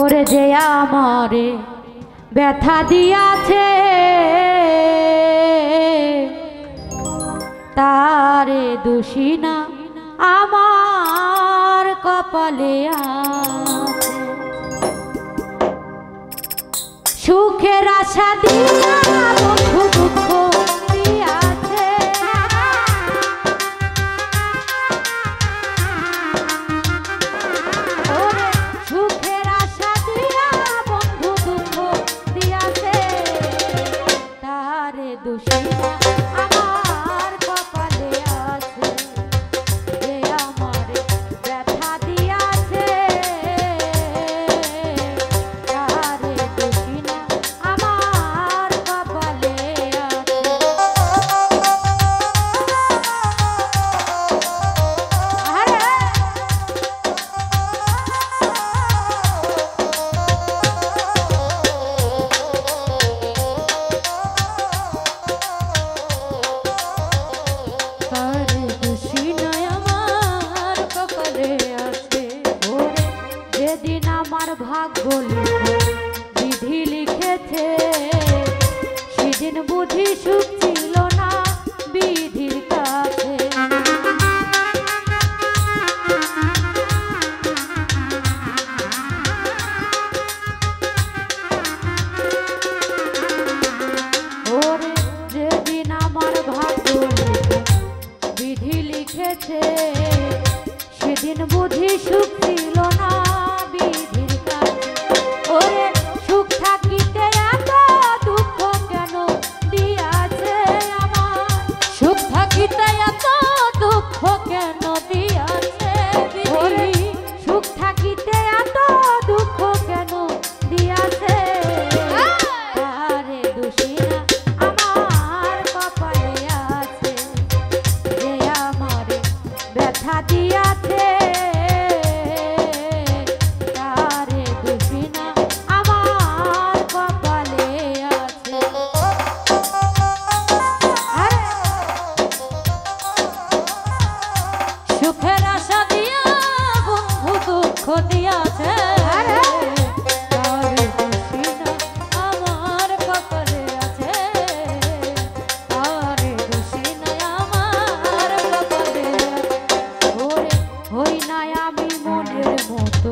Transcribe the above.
ওরে যে আমারে ব্যথা দিয়াছে তারে দোষী না আমার কপালে আছে। সুখের আশা দিয়া বন্ধু দুঃখ দিয়াছে, ওরে সুখের আশা দিয়া বন্ধু দুঃখ দিয়াছে, তারে দোষী না আমার কপালে আছে। যে আমারে ব্যথা দিয়াছে তারে দোষী না আমার কপালে আছে। তারে দোষী না আমার কপালে আছে। ওরে যেদিন আমার ভাগ্য বিধি লিখেছে সেদিন বুঝি সুখ ছিল না বিধির কাছে। ওরে যেদিন আমার ভাগ্য বিধি লিখেছে সেদিন বুঝি সুখ ছিল না বিধির কাছে। ওরে সুখ থাকিতে এত দুঃখ কেন দিয়াছে আমার, সুখ থাকিতে এত দুঃখ কেন দিয়াছে বিধি, সুখ থাকিতে এত দুঃখ কেন দিয়াছে, তারে দোষী না আমার কপালে আছে। যে আমারে ব্যথা দিয়াছে তারে দোষী না আমার কপালে আছে। সুখের আশা দিয়া বন্ধু দুঃখ দিয়াছে, তারে দোষী না আমার কপালে আছে। তারে দোষী না আমার কপালে আছে। ওরে হই নাই আমি মনের মতো